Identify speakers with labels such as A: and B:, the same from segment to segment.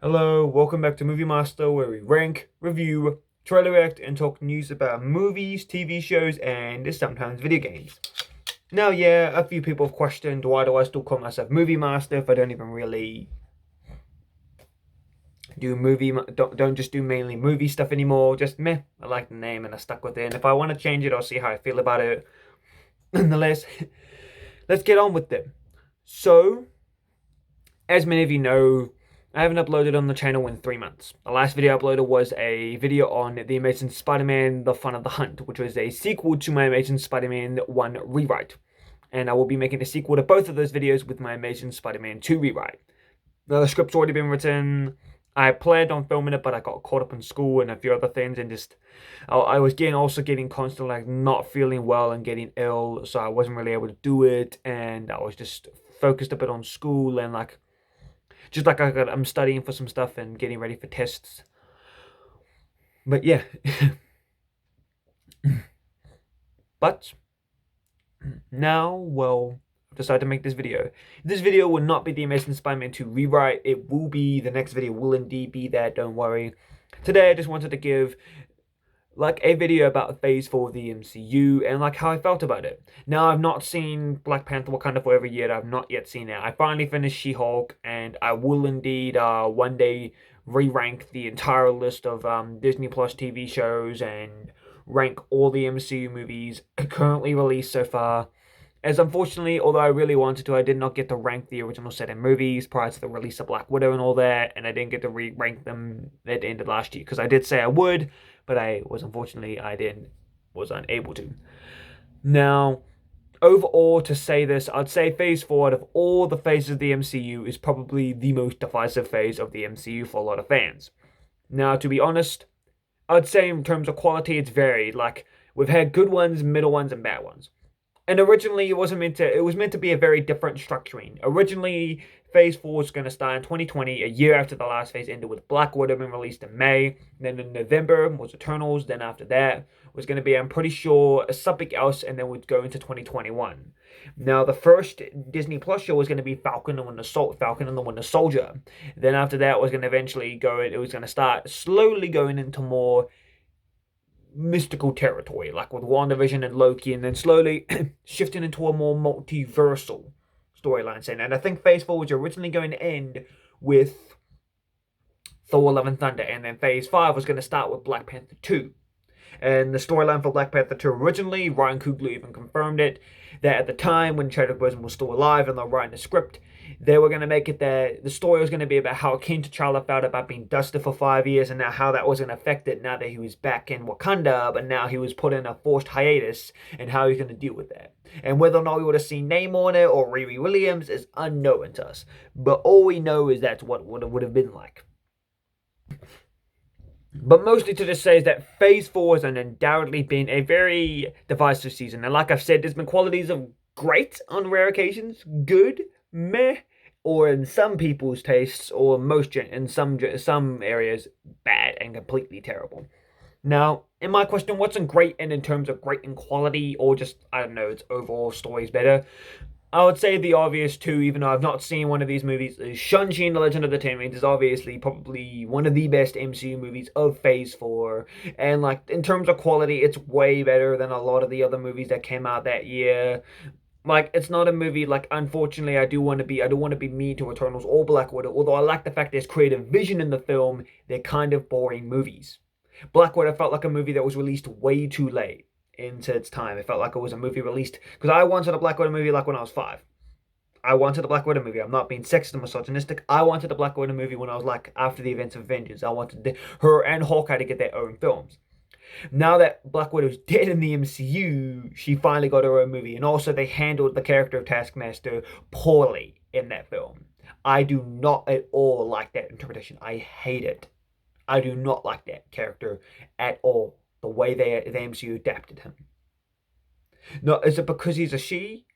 A: Hello, welcome back to Movie Master, where we rank, review, trailer react, and talk news about movies, TV shows, and sometimes video games. Now, yeah, a few people have questioned why do I still call myself Movie Master if I don't even really don't just do mainly movie stuff anymore. Just meh, I like the name and I stuck with it. And if I want to change it, I'll see how I feel about it. Nonetheless, let's get on with it. So, as many of you know, I haven't uploaded on the channel in 3 months. The last video I uploaded was a video on The Amazing Spider-Man The Fun of the Hunt, which was a sequel to my Amazing Spider-Man 1 rewrite. And I will be making a sequel to both of those videos with my Amazing Spider-Man 2 rewrite. Now, the script's already been written. I planned on filming it, but I got caught up in school and a few other things, and I was getting constantly like not feeling well and getting ill, so I wasn't really able to do it, and I was just focused a bit on school and I'm studying for some stuff and getting ready for tests. But yeah. But now, well, I've decided to make this video. This video will not be the Amazing Spider-Man 2 rewrite. It will be, the next video will indeed be that, don't worry. Today I just wanted to give like a video about phase 4 of the MCU and like how I felt about it. Now, I've not seen Black Panther Wakanda Forever yet. I've not yet seen it. I finally finished She-Hulk, and I will indeed one day re-rank the entire list of Disney Plus TV shows and rank all the MCU movies currently released so far. As unfortunately, although I really wanted to, I did not get to rank the original set of movies prior to the release of Black Widow and all that, and I didn't get to re-rank them at the end of last year, because I did say I would, but I was unable to. Now, overall, to say this, I'd say Phase 4 out of all the phases of the MCU is probably the most divisive phase of the MCU for a lot of fans. Now, to be honest, I'd say in terms of quality, it's varied. Like, we've had good ones, middle ones, and bad ones. And originally, it was meant to be a very different structuring. Originally, Phase 4 was going to start in 2020, a year after the last phase ended, with Black Widow being released in May. Then in November was Eternals. Then after that was going to be, I'm pretty sure, something else, and then we'd go into 2021. Now, the first Disney Plus show was going to be Falcon and the Winter Soldier. Then after that was going to it was going to start slowly going into more mystical territory, like with WandaVision and Loki, and then slowly shifting into a more multiversal storyline. And I think Phase 4 was originally going to end with Thor Love and Thunder, and then Phase 5 was going to start with Black Panther 2. And the storyline for Black Panther 2 originally, Ryan Coogler even confirmed it, that at the time when Chadwick Boseman was still alive and they're writing the script, they were going to make it that the story was going to be about how King T'Challa felt about being dusted for 5 years, and now how that was going to affect it now that he was back in Wakanda, but now he was put in a forced hiatus, and how he's going to deal with that. And whether or not we would have seen Namor on it or Riri Williams is unknown to us. But all we know is that's what it would have been like. But mostly to just say is that Phase 4 has undoubtedly been a very divisive season. And like I've said, there's been qualities of great on rare occasions, good, meh, or in some people's tastes, or in some areas, bad and completely terrible. Now, in my question, what's in great and in terms of great in quality, or just, I don't know, its overall story's better? I would say the obvious two, even though I've not seen one of these movies, is Shang-Chi and the Legend of the Ten Rings is obviously probably one of the best MCU movies of Phase 4. And like in terms of quality, it's way better than a lot of the other movies that came out that year. Like, it's not a movie, like, unfortunately, I don't want to be mean to Eternals or Black Widow, although I like the fact there's creative vision in the film. They're kind of boring movies. Black Widow felt like a movie that was released way too late into its time. It felt like it was a movie released, because I wanted a Black Widow movie like when I was 5. I wanted a Black Widow movie. I'm not being sexist and misogynistic. I wanted a Black Widow movie when I was like after the events of Avengers. I wanted her and Hawkeye to get their own films. Now that Black Widow's dead in the MCU, she finally got her own movie. And also they handled the character of Taskmaster poorly in that film. I do not at all like that interpretation. I hate it. I do not like that character at all. The way the MCU adapted him. No, is it because he's a she?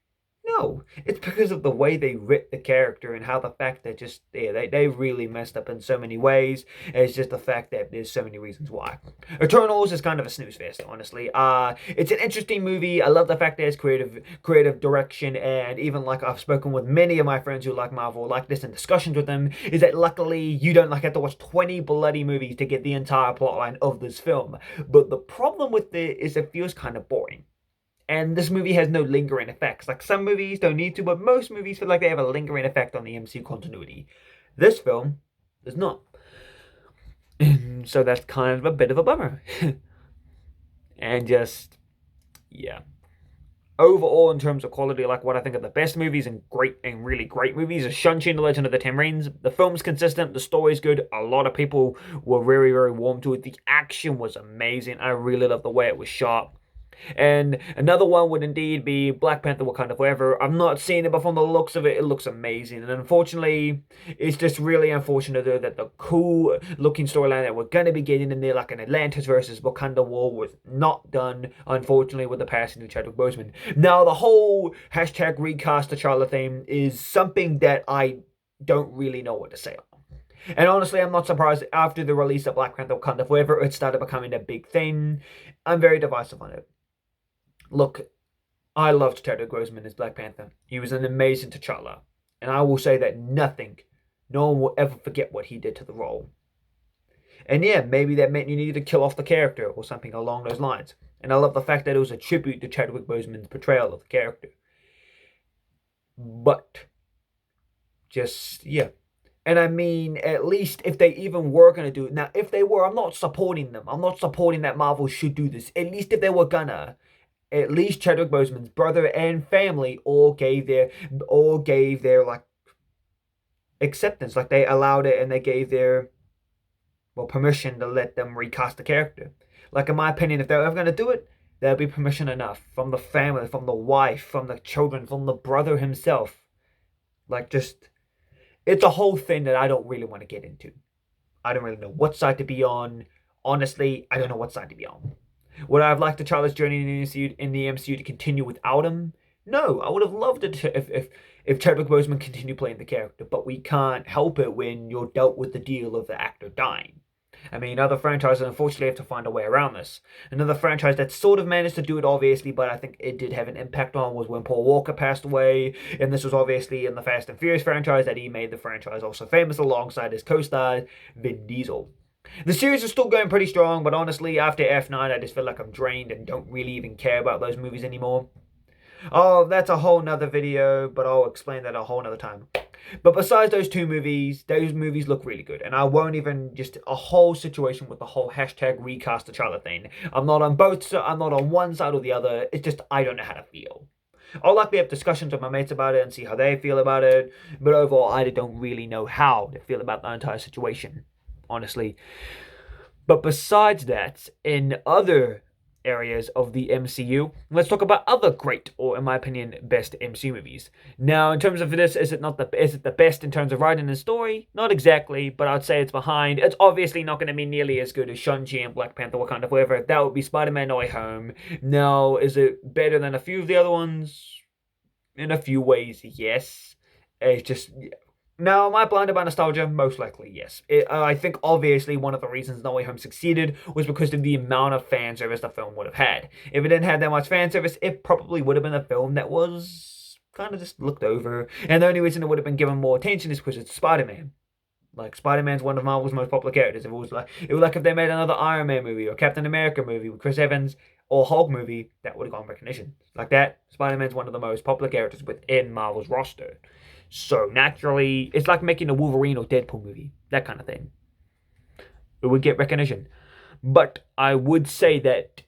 A: No, it's because of the way they writ the character and how the fact that just yeah, they really messed up in so many ways. It's just the fact that there's so many reasons why. Eternals is kind of a snooze fest, honestly. It's an interesting movie. I love the fact that it's creative direction, and even like I've spoken with many of my friends who like Marvel, like this in discussions with them, is that luckily you don't like have to watch 20 bloody movies to get the entire plotline of this film. But the problem with it is it feels kind of boring. And this movie has no lingering effects. Like some movies don't need to, but most movies feel like they have a lingering effect on the MCU continuity. This film does not. So that's kind of a bit of a bummer. And just, yeah. Overall, in terms of quality, like what I think of the best movies and great and really great movies is Shang-Chi and the Legend of the Ten Rings. The film's consistent, the story's good, a lot of people were very, very warm to it. The action was amazing. I really love the way it was shot. And another one would indeed be Black Panther Wakanda Forever. I've not seen it, but from the looks of it, it looks amazing. And unfortunately, it's just really unfortunate though that the cool looking storyline that we're going to be getting in there, like an Atlantis versus Wakanda war, was not done, unfortunately, with the passing of Chadwick Boseman. Now, the whole hashtag recast T'Challa thing is something that I don't really know what to say on. And honestly, I'm not surprised after the release of Black Panther Wakanda Forever, it started becoming a big thing. I'm very divisive on it. Look, I loved Chadwick Boseman as Black Panther. He was an amazing T'Challa. And I will say that no one will ever forget what he did to the role. And yeah, maybe that meant you needed to kill off the character or something along those lines. And I love the fact that it was a tribute to Chadwick Boseman's portrayal of the character. But, just, yeah. And I mean, at least if they even were going to do it. Now, if they were, I'm not supporting them. I'm not supporting that Marvel should do this. At least if they were gonna, at least Chadwick Boseman's brother and family all gave their like acceptance, like they allowed it and they gave their permission to let them recast the character. Like in my opinion, if they're ever gonna do it, there'll be permission enough from the family, from the wife, from the children, from the brother himself. Like just, it's a whole thing that I don't really want to get into. I don't really know what side to be on. Honestly, I don't know what side to be on. Would I have liked T'Challa's journey in the MCU to continue without him? No, I would have loved it if Chadwick Boseman continued playing the character, but we can't help it when you're dealt with the deal of the actor dying. I mean, other franchises unfortunately have to find a way around this. Another franchise that sort of managed to do it, obviously, but I think it did have an impact on was when Paul Walker passed away, and this was obviously in the Fast and Furious franchise that he made the franchise also famous alongside his co-star, Vin Diesel. The series is still going pretty strong, but honestly, after F9, I just feel like I'm drained and don't really even care about those movies anymore. Oh, that's a whole nother video, but I'll explain that a whole nother time. But besides those movies look really good. And I won't even just a whole situation with the whole hashtag recast T'Challa thing. I'm not on one side or the other. It's just I don't know how to feel. I'll likely have discussions with my mates about it and see how they feel about it. But overall, I don't really know how to feel about the entire situation, honestly. But besides that, in other areas of the MCU, let's talk about other great, or in my opinion, best MCU movies. Now, in terms of this, is it the best in terms of writing and story? Not exactly, but I'd say it's behind. It's obviously not going to be nearly as good as Shang-Chi and Black Panther Wakanda Forever. That would be Spider-Man No Way Home. Now, is it better than a few of the other ones? In a few ways, yes. It's just, now, am I blinded by nostalgia? Most likely, yes. I think, obviously, one of the reasons No Way Home succeeded was because of the amount of fan service the film would have had. If it didn't have that much fan service, it probably would have been a film that was kind of just looked over. And the only reason it would have been given more attention is because it's Spider-Man. Like, Spider-Man's one of Marvel's most popular characters. It was like if they made another Iron Man movie or Captain America movie with Chris Evans or Hulk movie, that would have gone recognition. Like that, Spider-Man's one of the most popular characters within Marvel's roster. So naturally, it's like making a Wolverine or Deadpool movie, that kind of thing. It would get recognition. But I would say that,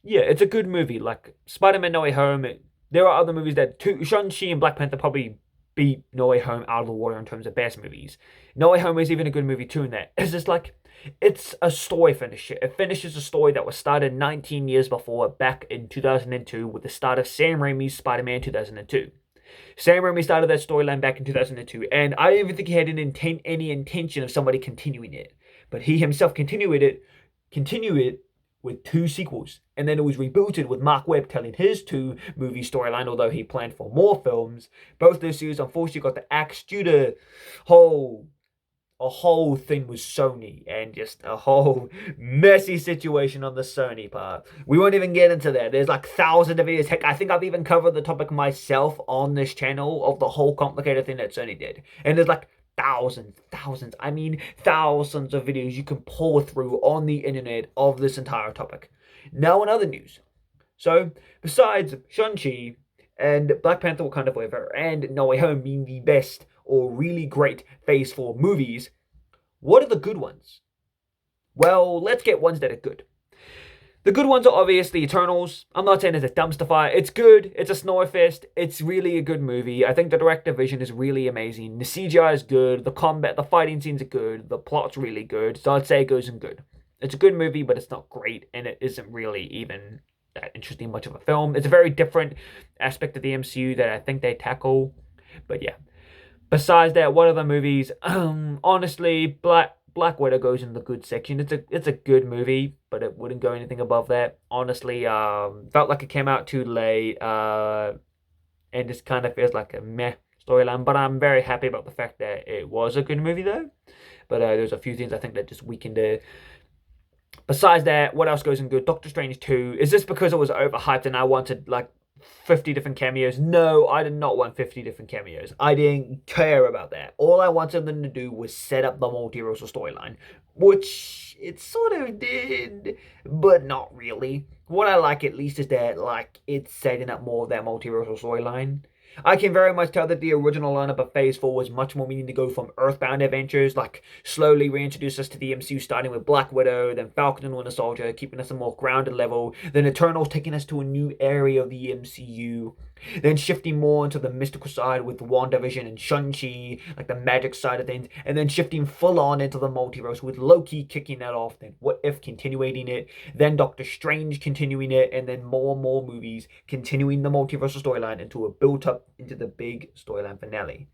A: yeah, it's a good movie. Like Spider-Man No Way Home, there are other movies that, Shang-Chi and Black Panther probably beat No Way Home out of the water in terms of best movies. No Way Home is even a good movie too in that. It's just like, it's a story finisher. It finishes a story that was started 19 years before, back in 2002, with the start of Sam Raimi's Spider-Man 2002. Sam Raimi started that storyline back in 2002, and I don't even think he had any intention of somebody continuing it. But he himself continued it with 2 sequels, and then it was rebooted with Mark Webb telling his 2 movie storyline, although he planned for more films. Both those series unfortunately got the axe due to whole a whole thing with Sony and just a whole messy situation on the Sony part. We won't even get into that. There's like thousands of videos. Heck, I think I've even covered the topic myself on this channel of the whole complicated thing that Sony did. And there's like I mean thousands of videos you can pour through on the internet of this entire topic. Now in other news. So, besides Shang-Chi and Black Panther Wakanda Forever and No Way Home being the best or really great Phase 4 movies, what are the good ones? Well, let's get ones that are good. The good ones are obviously Eternals. I'm not saying it's a dumpster fire. It's good. It's a snore fest. It's really a good movie. I think the director vision is really amazing. The CGI is good. The combat, the fighting scenes are good. The plot's really good. So I'd say it goes in good. It's a good movie, but it's not great, and it isn't really even that interesting much of a film. It's a very different aspect of the MCU that I think they tackle. But yeah. Besides that, what other movies? Honestly, Black Widow goes in the good section. It's a good movie, but it wouldn't go anything above that. Honestly, felt like it came out too late, and just kind of feels like a meh storyline. But I'm very happy about the fact that it was a good movie though. But there's a few things I think that just weakened it. Besides that, what else goes in good? Doctor Strange 2. Is this because it was overhyped and I wanted like 50 different cameos? No, I did not want 50 different cameos. I didn't care about that. All I wanted them to do was set up the multiversal storyline, which it sort of did, but not really. What I like at least is that like it's setting up more of that multiversal storyline. I can very much tell that the original lineup of Phase 4 was much more meaning to go from Earthbound adventures, like slowly reintroduce us to the MCU starting with Black Widow, then Falcon and Winter Soldier, keeping us a more grounded level, then Eternals taking us to a new area of the MCU, then shifting more into the mystical side with WandaVision and Shang-Chi, like the magic side of things, and then shifting full on into the multiverse with Loki kicking that off, then What If continuing it, then Doctor Strange continuing it, and then more and more movies continuing the multiversal storyline into a built-up into the big storyline finale.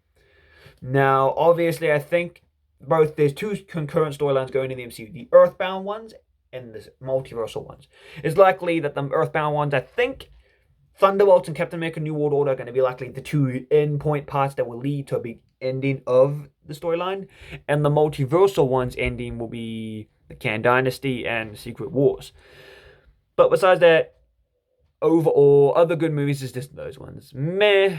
A: Now, obviously, I think there's 2 concurrent storylines going in the MCU, the Earthbound ones and the multiversal ones. It's likely that the Earthbound ones, I think Thunderbolts and Captain America New World Order are going to be likely the 2 endpoint parts that will lead to a big ending of the storyline, and the multiversal ones ending will be the Kang Dynasty and Secret Wars. But besides that, overall, other good movies is just those ones. Meh.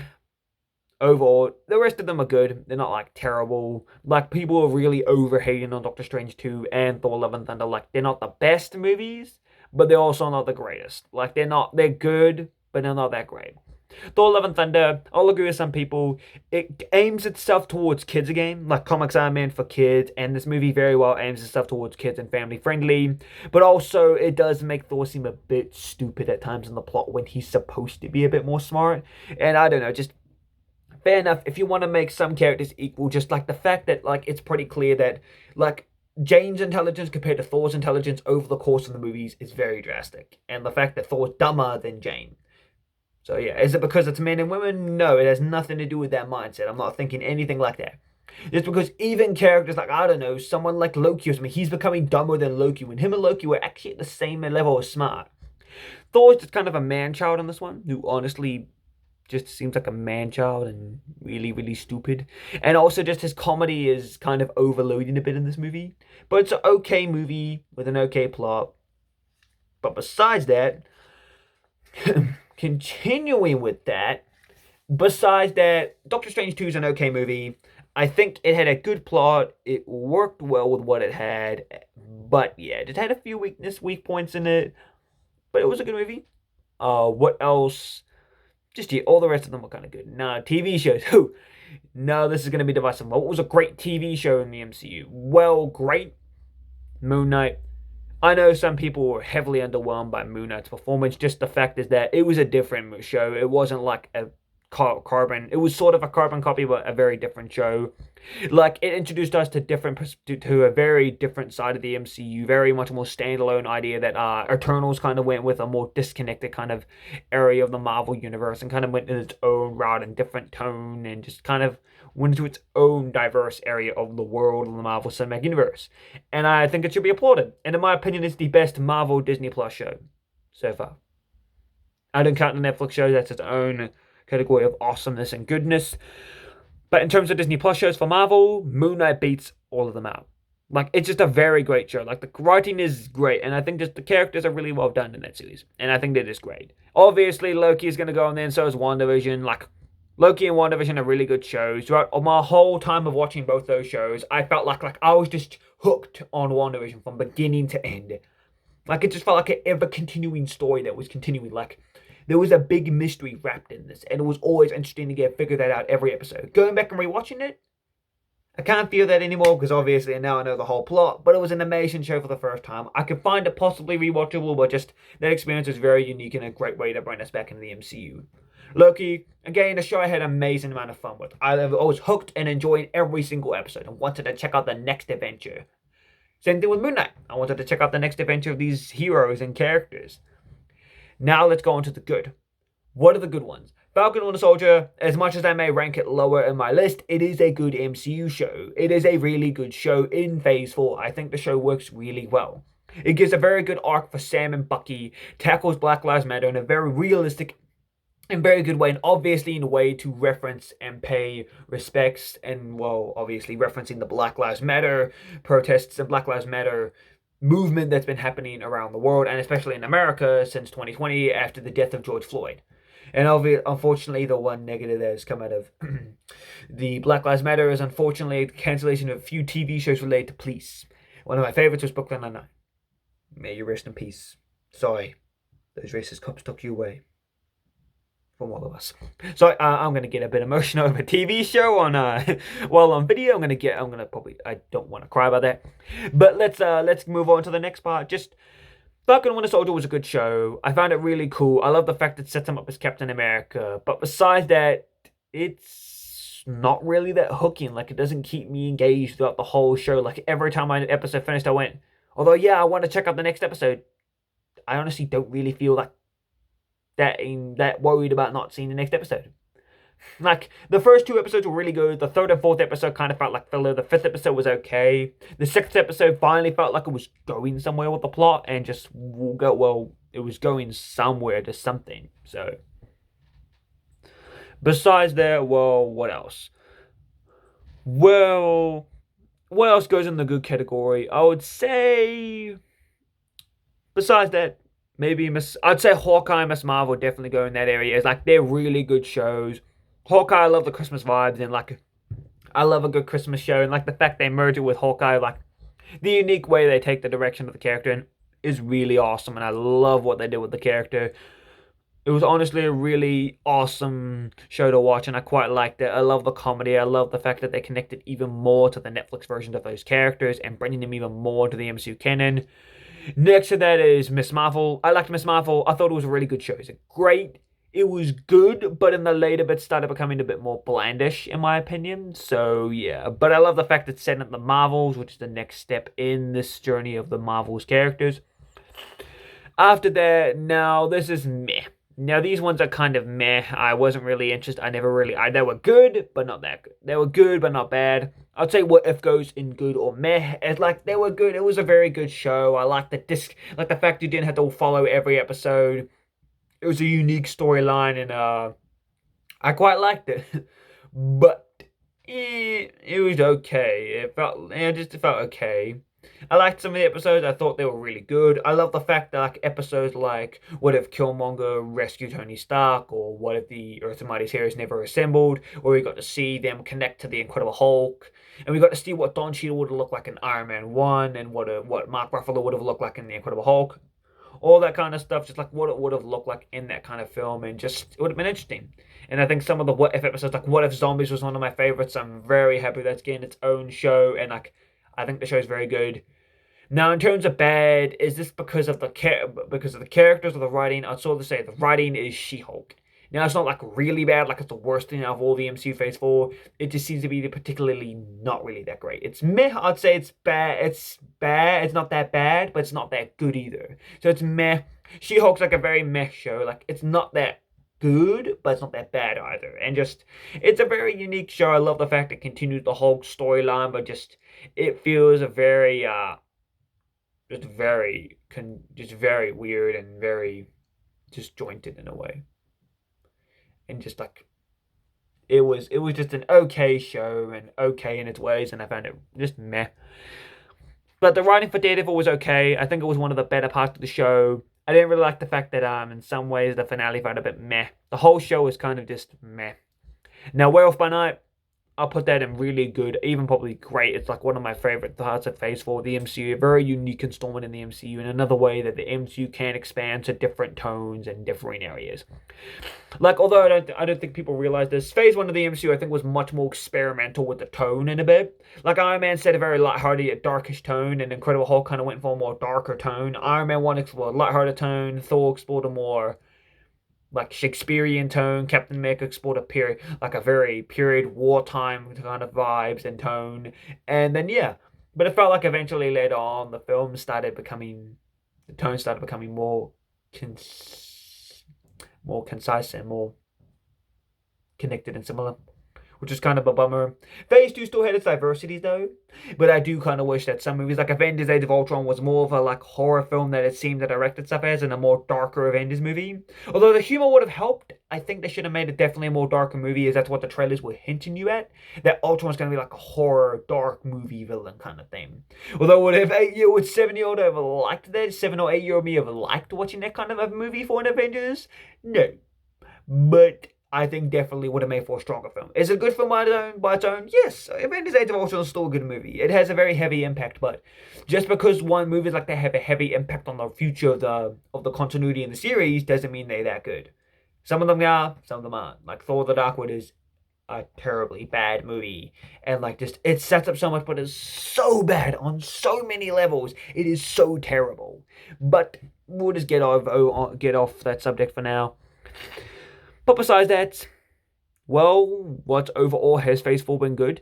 A: Overall, the rest of them are good. They're not like terrible. Like people are really overhating on Doctor Strange 2 and Thor: Love and Thunder. Like they're not the best movies, but they're also not the greatest. Like they're good, but they're not that great. Thor: Love and Thunder, I'll agree with some people. It aims itself towards kids again, like comics are meant for kids, and this movie very well aims itself towards kids and family friendly. But also, it does make Thor seem a bit stupid at times in the plot when he's supposed to be a bit more smart. And I don't know, just fair enough if you want to make some characters equal. Just like the fact that like it's pretty clear that like Jane's intelligence compared to Thor's intelligence over the course of the movies is very drastic, and the fact that Thor's dumber than Jane. So yeah, is it because it's men and women? No, it has nothing to do with that mindset. I'm not thinking anything like that. Just because even characters like, I don't know, someone like Loki or something, he's becoming dumber than Loki when him and Loki were actually at the same level of smart. Thor's just kind of a man-child on this one, who honestly just seems like a man-child and really, really stupid. And also just his comedy is kind of overloading a bit in this movie. But it's an okay movie with an okay plot. But besides that... Continuing with that, besides that, Doctor Strange 2 is an okay movie. I think it had a good plot. It worked well with what it had. But yeah, it had a few weak points in it. But it was a good movie. What else? Just yeah, all the rest of them were kind of good. Nah, TV shows. No, this is going to be divisive. What was a great TV show in the MCU? Well, great. Moon Knight. I know some people were heavily underwhelmed by Moon Knight's performance. Just the fact is that it was a different show. It wasn't like a carbon. It was sort of a carbon copy, but a very different show. Like, it introduced us to to a very different side of the MCU, very much more standalone idea that Eternals kind of went with a more disconnected kind of area of the Marvel universe and kind of went in its own route and different tone and just kind of went into its own diverse area of the world of the Marvel Cinematic Universe. And I think it should be applauded. And in my opinion, it's the best Marvel Disney Plus show so far. I don't count the Netflix show, that's its own category of awesomeness and goodness. But in terms of Disney Plus shows for Marvel, Moon Knight beats all of them out. Like, it's just a very great show. Like, the writing is great, and I think just the characters are really well done in that series. And I think that is great. Obviously, Loki is going to go on there, and so is WandaVision. Like, Loki and WandaVision are really good shows. Throughout my whole time of watching both those shows, I felt like I was just hooked on WandaVision from beginning to end. Like, it just felt like an ever-continuing story that was continuing. Like, there was a big mystery wrapped in this, and it was always interesting to figure that out every episode. Going back and rewatching it, I can't feel that anymore because obviously now I know the whole plot, but it was an amazing show for the first time. I could find it possibly rewatchable, but just that experience was very unique and a great way to bring us back into the MCU. Loki, again, a show I had an amazing amount of fun with. I was hooked and enjoying every single episode and wanted to check out the next adventure. Same thing with Moon Knight. I wanted to check out the next adventure of these heroes and characters. Now let's go on to the good. What are the good ones? Falcon and Winter Soldier, as much as I may rank it lower in my list, it is a good MCU show. It is a really good show in Phase 4. I think the show works really well. It gives a very good arc for Sam and Bucky, tackles Black Lives Matter in a very realistic and very good way, and obviously in a way to reference and pay respects, and, well, obviously referencing the Black Lives Matter protests and Black Lives Matter movement that's been happening around the world, and especially in America since 2020 after the death of George Floyd. And unfortunately, the one negative that has come out of the Black Lives Matter is unfortunately the cancellation of a few TV shows related to police. One of my favorites was Brooklyn Nine-Nine. May you rest in peace. Sorry, those racist cops took you away from all of us. So I'm gonna get a bit emotional over a TV show on while on video. I don't want to cry about that. But let's move on to the next part. Just Falcon and Winter Soldier was a good show. I found it really cool. I love the fact it sets him up as Captain America. But besides that, it's not really that hooking. Like, it doesn't keep me engaged throughout the whole show. Like, every time my episode finished, I went, although, yeah, I want to check out the next episode. I honestly don't really feel like that worried about not seeing the next episode. Like, the first two episodes were really good. The third and fourth episode kind of felt like filler. The fifth episode was okay. The sixth episode finally felt like it was going somewhere with the plot and just it was going somewhere to something. So, besides that, well, what else? Well, what else goes in the good category? I would say, besides that, maybe I'd say Hawkeye and Miss Marvel definitely go in that area. It's like, they're really good shows. Hawkeye, I love the Christmas vibes, and like, I love a good Christmas show, and like the fact they merge it with Hawkeye, like the unique way they take the direction of the character and is really awesome, and I love what they did with the character. It was honestly a really awesome show to watch, and I quite liked it. I love the comedy. I love the fact that they connected even more to the Netflix versions of those characters and bringing them even more to the MCU canon. Next to that is Miss Marvel. I liked Miss Marvel. I thought it was a really good show. It was good, but in the later bits started becoming a bit more blandish, in my opinion. So, yeah. But I love the fact that setting up the Marvels, which is the next step in this journey of the Marvels characters. After that, now, this is meh. Now, these ones are kind of meh. I wasn't really interested. They were good, but not that good. They were good, but not bad. I'd say What If goes in good or meh. It's like, they were good. It was a very good show. I like the fact you didn't have to follow every episode. It was a unique storyline, and I quite liked it. But it was okay. It felt okay. I liked some of the episodes. I thought they were really good. I love the fact that like episodes like What If Killmonger rescued Tony Stark, or What If the Earth and Mighty Heroes Never Assembled, where we got to see them connect to the Incredible Hulk, and we got to see what Don Cheadle would have looked like in Iron Man 1, and what Mark Ruffalo would have looked like in the Incredible Hulk. All that kind of stuff, just like what it would have looked like in that kind of film, and just, it would have been interesting. And I think some of the What If episodes, like What If Zombies was one of my favorites. I'm very happy that's getting its own show, and like, I think the show's very good. Now, in terms of bad, is this because of the characters or the writing? I'd sort of say the writing is She-Hulk. Now, it's not like really bad, like it's the worst thing out of all the MCU Phase 4. It just seems to be particularly not really that great. It's meh, I'd say it's bad. It's bad. It's not that bad, but it's not that good either. So it's meh. She-Hulk's like a very meh show. Like, it's not that good, but it's not that bad either. And just, it's a very unique show. I love the fact it continues the Hulk storyline, but just, it feels a very, just very weird and very disjointed in a way. And just like it was just an okay show and okay in its ways, and I found it just meh. But the writing for Daredevil was okay. I think it was one of the better parts of the show. I didn't really like the fact that in some ways the finale felt a bit meh. The whole show was kind of just meh. Now, Werewolf by Night, I'll put that in really good, even probably great. It's like one of my favorite parts of Phase 4 of the MCU. A very unique installment in the MCU, and another way that the MCU can expand to different tones and different areas. Like, although I don't think people realize this, Phase 1 of the MCU I think was much more experimental with the tone in a bit. Like, Iron Man set a very lighthearted, darkish tone, and Incredible Hulk kind of went for a more darker tone. Iron Man 1 explored a lighthearted tone, Thor explored a more like Shakespearean tone. Captain America explored a period, like a very period wartime kind of vibes and tone. And then yeah, but it felt like eventually later on the tone started becoming more concise and more connected and similar, which is kind of a bummer. Phase 2 still had its diversities though, but I do kind of wish that some movies like Avengers Age of Ultron was more of a like horror film that it seemed to direct itself as, and a more darker Avengers movie. Although the humor would have helped, I think they should have made it definitely a more darker movie, as that's what the trailers were hinting you at, that Ultron's going to be like a horror, dark movie villain kind of thing. Although would 7-year-old have liked that? 7 or 8-year-old me have liked watching that kind of a movie for an Avengers? No. But I think definitely would have made for a stronger film. Is it a good film by its own? Yes. Avengers Age of Ultron is still a good movie. It has a very heavy impact, but just because one movies like that have a heavy impact on the future of the continuity in the series doesn't mean they're that good. Some of them are, some of them aren't. Like Thor the Dark World is a terribly bad movie. And like just it sets up so much, but it's so bad on so many levels. It is so terrible. But we'll just get off that subject for now. But besides that, well, what overall has Phase 4 been good?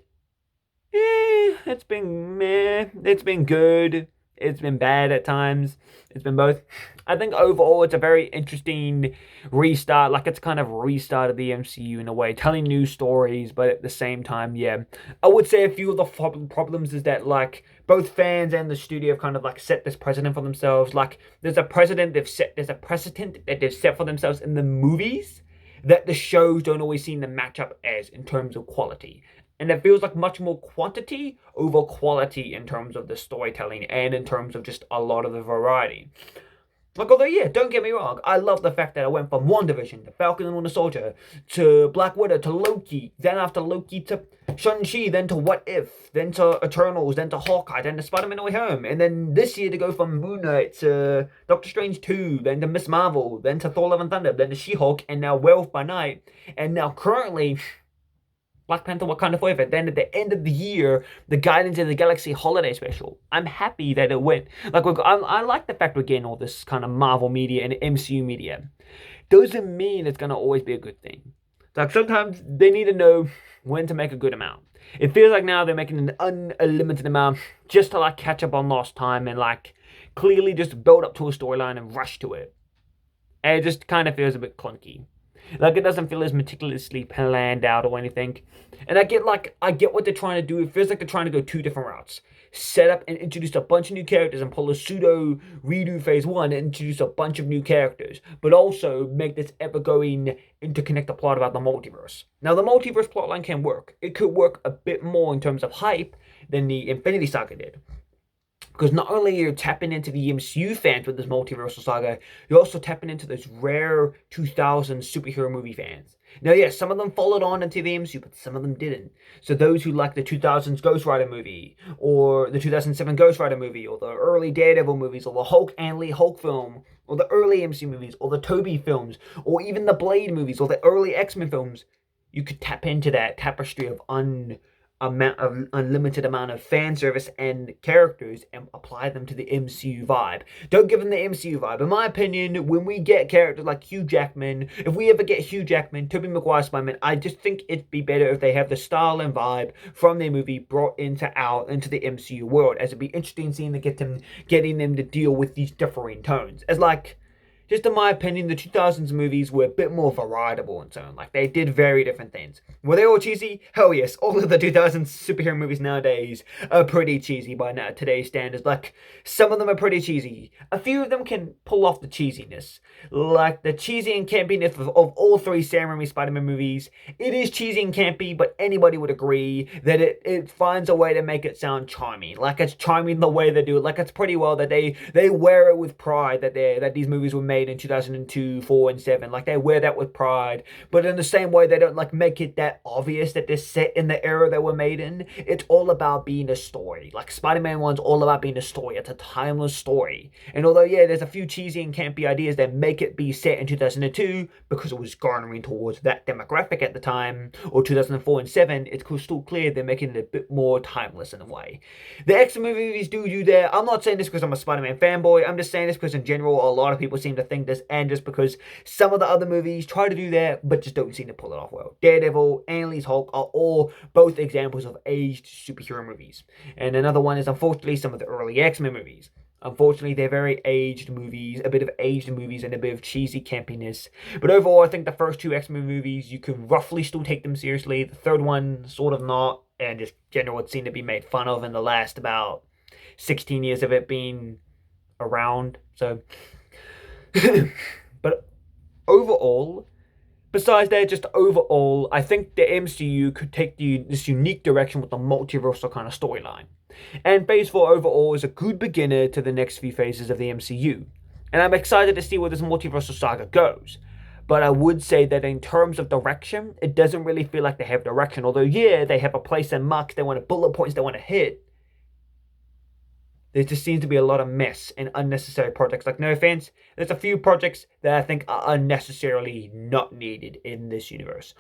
A: It's been meh. It's been good. It's been bad at times. It's been both. I think overall it's a very interesting restart. Like it's kind of restarted the MCU in a way, telling new stories, but at the same time, yeah. I would say a few of the problems is that like both fans and the studio have kind of like set this precedent for themselves. Like there's a precedent that they've set for themselves in the movies that the shows don't always seem to match up as in terms of quality. And it feels like much more quantity over quality in terms of the storytelling and in terms of just a lot of the variety. Like, although, yeah, don't get me wrong, I love the fact that I went from WandaVision to Falcon and Winter Soldier to Black Widow to Loki, then after Loki to Shang-Chi, then to What If, then to Eternals, then to Hawkeye, then to Spider-Man No Way Home, and then this year to go from Moon Knight to Doctor Strange 2, then to Miss Marvel, then to Thor Love and Thunder, then to She-Hulk, and now Werewolf by Night, and now currently Black Panther Wakanda Forever. Then at the end of the year, the Guardians of the Galaxy holiday special. I'm happy that it went. Like I like the fact we're getting all this kind of Marvel media and MCU media. Doesn't mean it's gonna always be a good thing. Like sometimes they need to know when to make a good amount. It feels like now they're making an unlimited amount just to like catch up on lost time and like clearly just build up to a storyline and rush to it. And it just kind of feels a bit clunky. Like it doesn't feel as meticulously planned out or anything. And I get what they're trying to do. It feels like they're trying to go two different routes. Set up and introduce a bunch of new characters and pull a pseudo redo Phase 1 and introduce a bunch of new characters. But also make this ever-going interconnected plot about the multiverse. Now the multiverse plotline can work. It could work a bit more in terms of hype than the Infinity Saga did. Because not only are you tapping into the MCU fans with this multiversal saga, you're also tapping into those rare 2000s superhero movie fans. Now, yes, some of them followed on into the MCU, but some of them didn't. So those who like the 2000s Ghost Rider movie, or the 2007 Ghost Rider movie, or the early Daredevil movies, or the Hulk and Lee Hulk film, or the early MCU movies, or the Toby films, or even the Blade movies, or the early X-Men films, you could tap into that tapestry of amount of unlimited amount of fan service and characters and apply them to the MCU vibe. Don't give them the MCU vibe. In my opinion, when we get characters like Hugh Jackman, if we ever get Hugh Jackman, Tobey Maguire Spider-Man, I just think it'd be better if they have the style and vibe from their movie brought into the MCU world, as it'd be interesting seeing to getting them to deal with these differing tones. As like, just in my opinion, the 2000s movies were a bit more variable in tone. Like, they did very different things. Were they all cheesy? Hell yes. All of the 2000s superhero movies nowadays are pretty cheesy by now, today's standards. Like, some of them are pretty cheesy. A few of them can pull off the cheesiness. Like, the cheesy and campiness of all three Sam Raimi Spider-Man movies. It is cheesy and campy, but anybody would agree that it finds a way to make it sound charming. Like, it's charming the way they do it. Like, it's pretty well that they wear it with pride that these movies were made in 2002, 4, and 7. Like, they wear that with pride, but in the same way, they don't like make it that obvious that they're set in the era they were made in. It's all about being a story. Like, Spider-Man 1's all about being a story. It's a timeless story. And although, yeah, there's a few cheesy and campy ideas that make it be set in 2002 because it was garnering towards that demographic at the time, or 2004 and 7, it's still clear they're making it a bit more timeless in a way. The X-Men movies do that. I'm not saying this because I'm a Spider-Man fanboy. I'm just saying this because in general, a lot of people seem to think this, and just because some of the other movies try to do that, but just don't seem to pull it off well. Daredevil and Lee's Hulk are all both examples of aged superhero movies. And another one is, unfortunately, some of the early X-Men movies. Unfortunately, they're very aged movies, a bit of aged movies and a bit of cheesy campiness. But overall, I think the first two X-Men movies, you can roughly still take them seriously. The third one, sort of not, and just general, it seemed to be made fun of in the last about 16 years of it being around. So, but overall, besides that, just overall, I think the MCU could take this unique direction with the multiversal kind of storyline. And Phase 4 overall is a good beginner to the next few phases of the MCU. And I'm excited to see where this multiversal saga goes. But I would say that in terms of direction, it doesn't really feel like they have direction. Although, yeah, they have a place and marks, they want to bullet points they want to hit. There just seems to be a lot of mess and unnecessary projects. Like, no offense, there's a few projects that I think are unnecessarily not needed in this universe.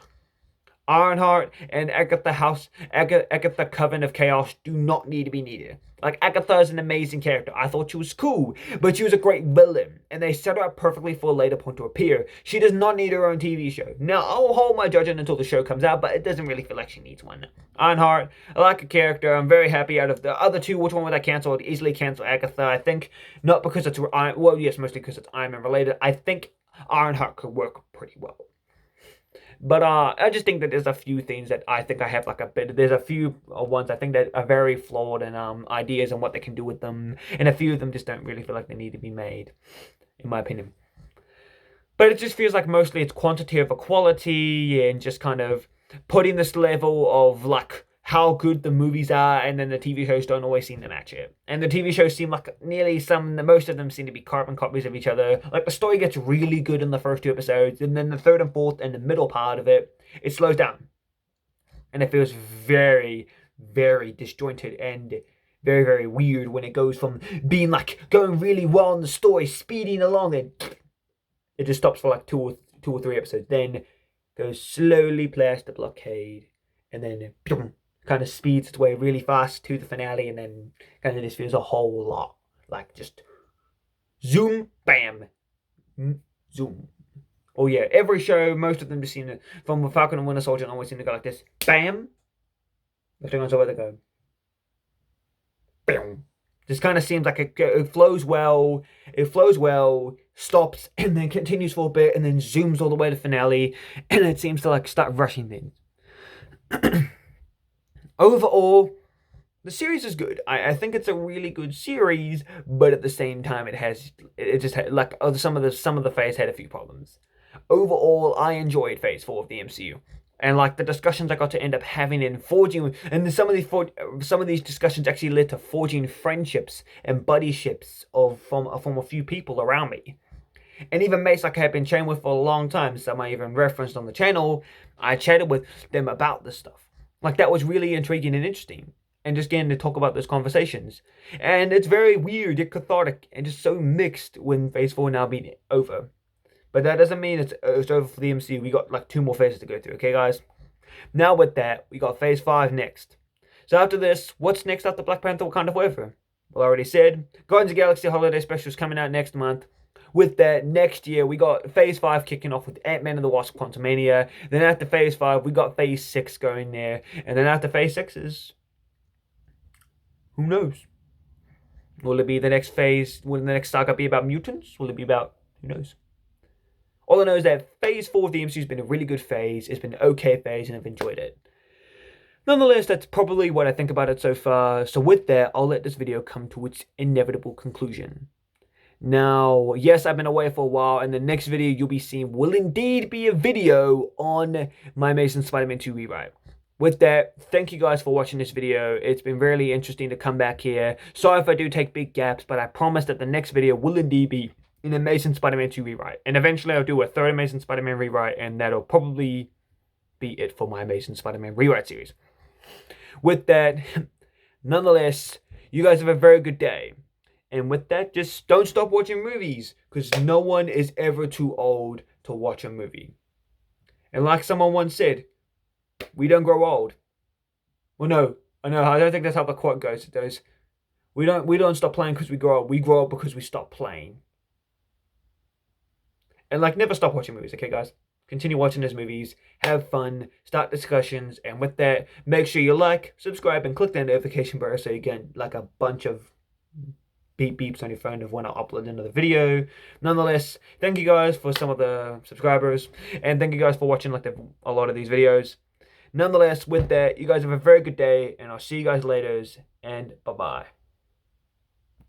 A: Ironheart and Agatha Coven of Chaos do not need to be needed. Like, Agatha is an amazing character. I thought she was cool, but she was a great villain, and they set her up perfectly for a later point to appear. She does not need her own TV show. Now, I'll hold my judgment until the show comes out, but it doesn't really feel like she needs one. Ironheart, I like a character. I'm very happy. Out of the other two, which one would I cancel? I'd easily cancel Agatha. I think, not because it's, well, yes, mostly because it's Iron Man related. I think Ironheart could work pretty well. But I just think that there's a few things that I think I have like a bit. There's a few ones I think that are very flawed in ideas and what they can do with them, and a few of them just don't really feel like they need to be made, in my opinion. But it just feels like mostly it's quantity over quality, and just kind of putting this level of like how good the movies are, and then the TV shows don't always seem to match it. And the TV shows seem like most of them seem to be carbon copies of each other. Like, the story gets really good in the first two episodes, and then the third and fourth and the middle part of it, it slows down. And it feels very, very disjointed and very, very weird when it goes from being like going really well in the story, speeding along, and it just stops for like two or three episodes. Then goes slowly past the blockade, and then kind of speeds its way really fast to the finale, and then kind of just feels a whole lot like just zoom, bam, zoom. Oh yeah, every show, most of them just seem to, from Falcon and Winter Soldier, always seem to go like this, bam, lifting on where they go, bam. Just kind of seems like it flows well, stops, and then continues for a bit, and then zooms all the way to the finale, and it seems to like start rushing things. Overall, the series is good. I think it's a really good series, but at the same time, it just had like some of the phase had a few problems. Overall, I enjoyed Phase 4 of the MCU, and like the discussions I got to end up having and forging, and some of these discussions actually led to forging friendships and buddyships from a few people around me. And even mates like I had been chatting with for a long time, some I even referenced on the channel, I chatted with them about this stuff. Like, that was really intriguing and interesting. And just getting to talk about those conversations. And it's very weird and cathartic and just so mixed when Phase 4 now being over. But that doesn't mean it's over for the MCU. We got like 2 more phases to go through, okay guys? Now with that, we got Phase 5 next. So after this, what's next after Black Panther Wakanda Forever? Well, I already said, Guardians of the Galaxy Holiday Special is coming out next month. With that, next year, we got Phase 5 kicking off with Ant-Man and the Wasp Quantumania. Then after Phase 5, we got Phase 6 going there. And then after Phase 6 is... who knows? Will it be the next phase? Will the next saga be about mutants? Will it be about... who knows? All I know is that Phase 4 of the MCU has been a really good phase. It's been an okay phase, and I've enjoyed it. Nonetheless, that's probably what I think about it so far. So with that, I'll let this video come to its inevitable conclusion. Now, yes, I've been away for a while, and the next video you'll be seeing will indeed be a video on my Amazing Spider-Man 2 rewrite. With that, thank you guys for watching this video. It's been really interesting to come back here. Sorry if I do take big gaps, but I promise that the next video will indeed be an Amazing Spider-Man 2 rewrite. And eventually I'll do a third Amazing Spider-Man rewrite, and that'll probably be it for my Amazing Spider-Man rewrite series. With that, nonetheless, you guys have a very good day. And with that, just don't stop watching movies, because no one is ever too old to watch a movie. And like someone once said, we don't grow old. Well, no, I don't think that's how the quote goes. It goes, we don't stop playing because we grow up. We grow up because we stop playing. And like, never stop watching movies, okay, guys? Continue watching those movies, have fun, start discussions, and with that, make sure you like, subscribe, and click that notification bell so you get like a bunch of beeps on your phone of when I upload another video. Nonetheless, thank you guys for some of the subscribers, and thank you guys for watching like a lot of these videos. Nonetheless, with that, you guys have a very good day, and I'll see you guys later, and bye-bye.